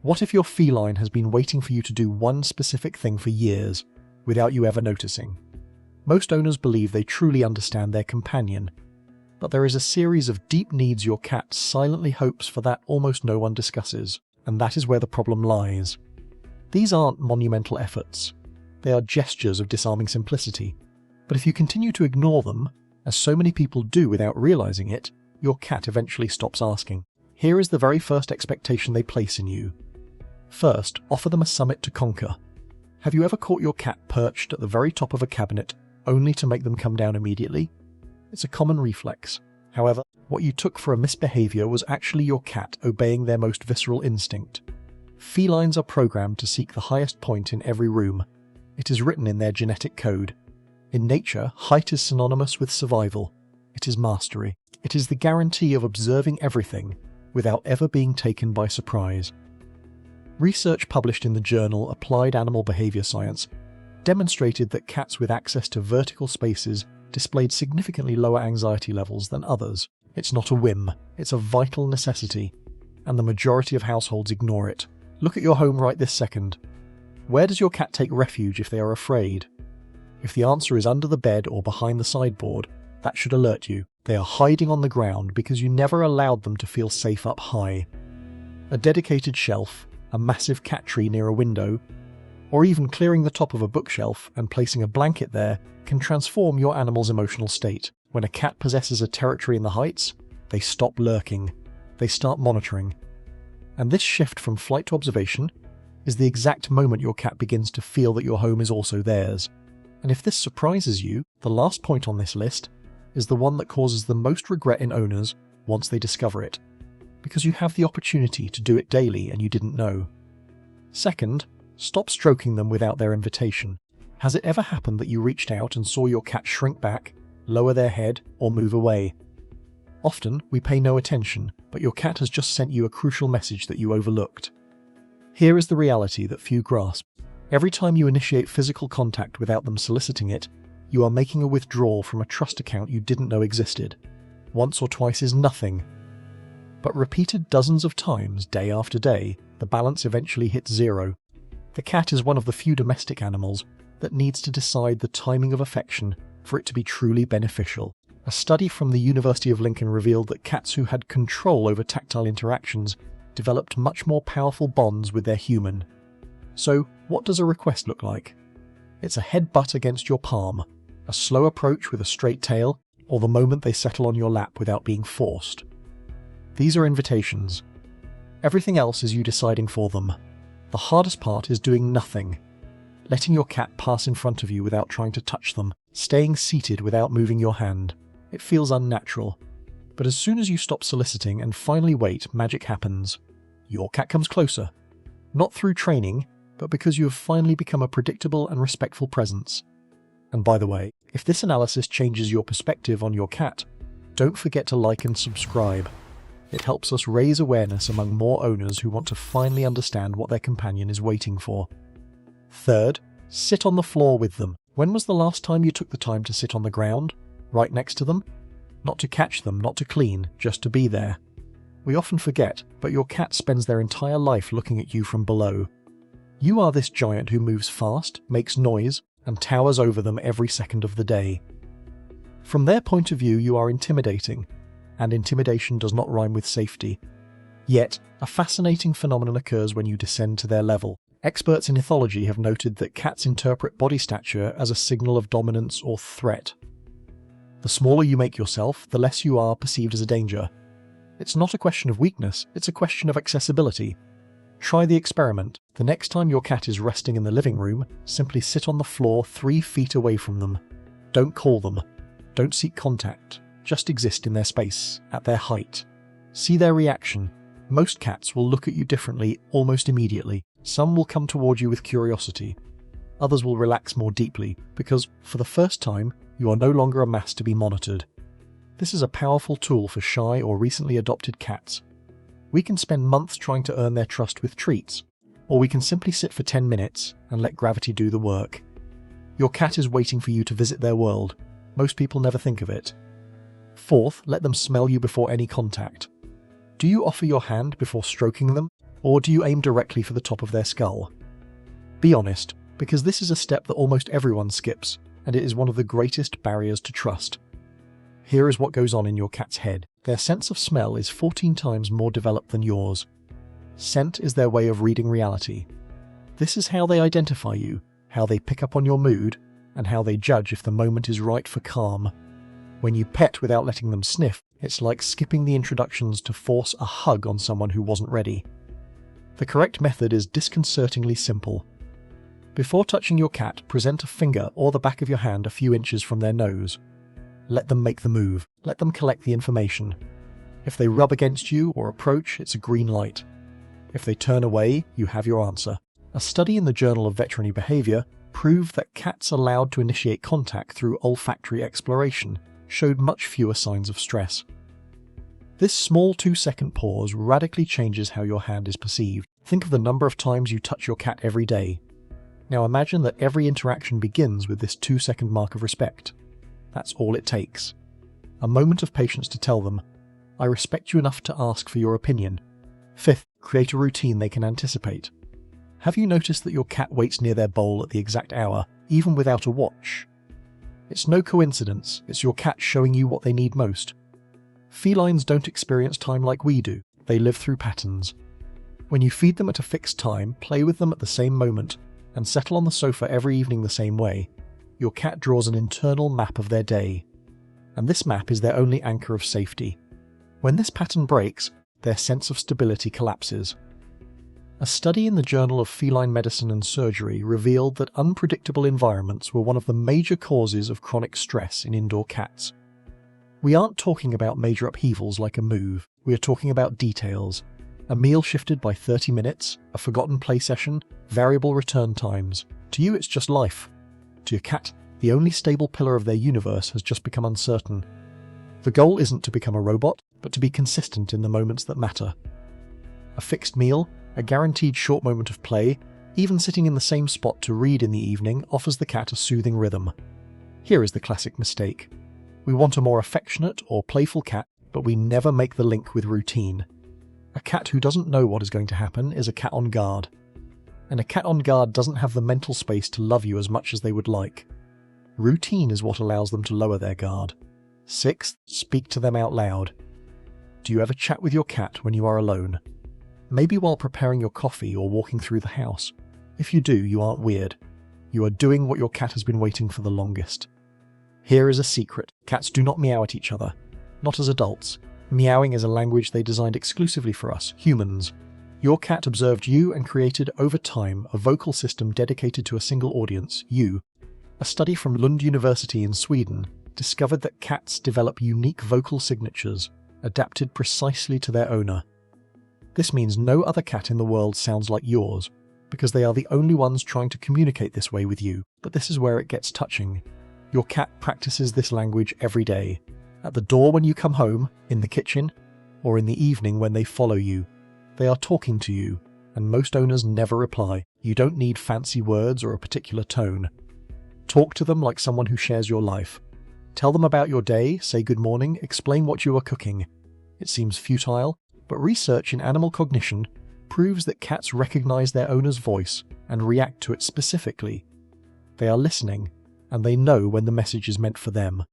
What if your feline has been waiting for you to do one specific thing for years, without you ever noticing? Most owners believe they truly understand their companion, but there is a series of deep needs your cat silently hopes for that almost no one discusses, and that is where the problem lies. These aren't monumental efforts. They are gestures of disarming simplicity. But if you continue to ignore them, as so many people do without realizing it, your cat eventually stops asking. Here is the very first expectation they place in you. First, offer them a summit to conquer. Have you ever caught your cat perched at the very top of a cabinet, only to make them come down immediately? It's a common reflex. However, what you took for a misbehavior was actually your cat obeying their most visceral instinct. Felines are programmed to seek the highest point in every room. It is written in their genetic code. In nature, height is synonymous with survival. It is mastery. It is the guarantee of observing everything without ever being taken by surprise. Research published in the journal Applied Animal Behavior Science demonstrated that cats with access to vertical spaces displayed significantly lower anxiety levels than others. It's not a whim, it's a vital necessity, and the majority of households ignore it. Look at your home right this second. Where does your cat take refuge if they are afraid? If the answer is under the bed or behind the sideboard, that should alert you. They are hiding on the ground because you never allowed them to feel safe up high. A dedicated shelf, a massive cat tree near a window, or even clearing the top of a bookshelf and placing a blanket there can transform your animal's emotional state. When a cat possesses a territory in the heights, they stop lurking. They start monitoring. And this shift from flight to observation is the exact moment your cat begins to feel that your home is also theirs. And if this surprises you, the last point on this list is the one that causes the most regret in owners once they discover it, because you have the opportunity to do it daily and you didn't know. Second, stop stroking them without their invitation. Has it ever happened that you reached out and saw your cat shrink back, lower their head, or move away? Often, we pay no attention, but your cat has just sent you a crucial message that you overlooked. Here is the reality that few grasp. Every time you initiate physical contact without them soliciting it, you are making a withdrawal from a trust account you didn't know existed. Once or twice is nothing. But repeated dozens of times, day after day, the balance eventually hits zero. The cat is one of the few domestic animals that needs to decide the timing of affection for it to be truly beneficial. A study from the University of Lincoln revealed that cats who had control over tactile interactions developed much more powerful bonds with their human. So, what does a request look like? It's a headbutt against your palm, a slow approach with a straight tail, or the moment they settle on your lap without being forced. These are invitations. Everything else is you deciding for them. The hardest part is doing nothing. Letting your cat pass in front of you without trying to touch them, staying seated without moving your hand. It feels unnatural. But as soon as you stop soliciting and finally wait, magic happens. Your cat comes closer. Not through training, but because you have finally become a predictable and respectful presence. And by the way, if this analysis changes your perspective on your cat, don't forget to like and subscribe. It helps us raise awareness among more owners who want to finally understand what their companion is waiting for. Third, sit on the floor with them. When was the last time you took the time to sit on the ground, right next to them? Not to catch them, not to clean, just to be there. We often forget, but your cat spends their entire life looking at you from below. You are this giant who moves fast, makes noise, and towers over them every second of the day. From their point of view, you are intimidating, and intimidation does not rhyme with safety. Yet, a fascinating phenomenon occurs when you descend to their level. Experts in ethology have noted that cats interpret body stature as a signal of dominance or threat. The smaller you make yourself, the less you are perceived as a danger. It's not a question of weakness, it's a question of accessibility. Try the experiment. The next time your cat is resting in the living room, simply sit on the floor 3 feet away from them. Don't call them. Don't seek contact. Just exist in their space, at their height. See their reaction. Most cats will look at you differently almost immediately. Some will come toward you with curiosity. Others will relax more deeply, because, for the first time, you are no longer a mass to be monitored. This is a powerful tool for shy or recently adopted cats. We can spend months trying to earn their trust with treats, or we can simply sit for 10 minutes and let gravity do the work. Your cat is waiting for you to visit their world. Most people never think of it. Fourth, let them smell you before any contact. Do you offer your hand before stroking them? Or do you aim directly for the top of their skull? Be honest, because this is a step that almost everyone skips, and it is one of the greatest barriers to trust. Here is what goes on in your cat's head. Their sense of smell is 14 times more developed than yours. Scent is their way of reading reality. This is how they identify you, how they pick up on your mood, and how they judge if the moment is right for calm. When you pet without letting them sniff, it's like skipping the introductions to force a hug on someone who wasn't ready. The correct method is disconcertingly simple. Before touching your cat, present a finger or the back of your hand a few inches from their nose. Let them make the move. Let them collect the information. If they rub against you or approach, it's a green light. If they turn away, you have your answer. A study in the Journal of Veterinary Behavior proved that cats allowed to initiate contact through olfactory exploration showed much fewer signs of stress. This small 2-second pause radically changes how your hand is perceived. Think of the number of times you touch your cat every day. Now imagine that every interaction begins with this 2-second mark of respect. That's all it takes. A moment of patience to tell them, I respect you enough to ask for your opinion. Fifth, create a routine they can anticipate. Have you noticed that your cat waits near their bowl at the exact hour, even without a watch? It's no coincidence, it's your cat showing you what they need most. Felines don't experience time like we do, they live through patterns. When you feed them at a fixed time, play with them at the same moment, and settle on the sofa every evening the same way, your cat draws an internal map of their day. And this map is their only anchor of safety. When this pattern breaks, their sense of stability collapses. A study in the Journal of Feline Medicine and Surgery revealed that unpredictable environments were one of the major causes of chronic stress in indoor cats. We aren't talking about major upheavals like a move, we are talking about details. A meal shifted by 30 minutes, a forgotten play session, variable return times. To you it's just life. To your cat, the only stable pillar of their universe has just become uncertain. The goal isn't to become a robot, but to be consistent in the moments that matter. A fixed meal, a guaranteed short moment of play, even sitting in the same spot to read in the evening offers the cat a soothing rhythm. Here is the classic mistake. We want a more affectionate or playful cat, but we never make the link with routine. A cat who doesn't know what is going to happen is a cat on guard. And a cat on guard doesn't have the mental space to love you as much as they would like. Routine is what allows them to lower their guard. Sixth, speak to them out loud. Do you ever chat with your cat when you are alone? Maybe while preparing your coffee or walking through the house. If you do, you aren't weird. You are doing what your cat has been waiting for the longest. Here is a secret. Cats do not meow at each other. Not as adults. Meowing is a language they designed exclusively for us, humans. Your cat observed you and created, over time, a vocal system dedicated to a single audience, you. A study from Lund University in Sweden discovered that cats develop unique vocal signatures, adapted precisely to their owner. This means no other cat in the world sounds like yours, because they are the only ones trying to communicate this way with you. But this is where it gets touching. Your cat practices this language every day. At the door when you come home, in the kitchen, or in the evening when they follow you. They are talking to you, and most owners never reply. You don't need fancy words or a particular tone. Talk to them like someone who shares your life. Tell them about your day, say good morning, explain what you are cooking. It seems futile, but research in animal cognition proves that cats recognize their owner's voice and react to it specifically. They are listening, and they know when the message is meant for them.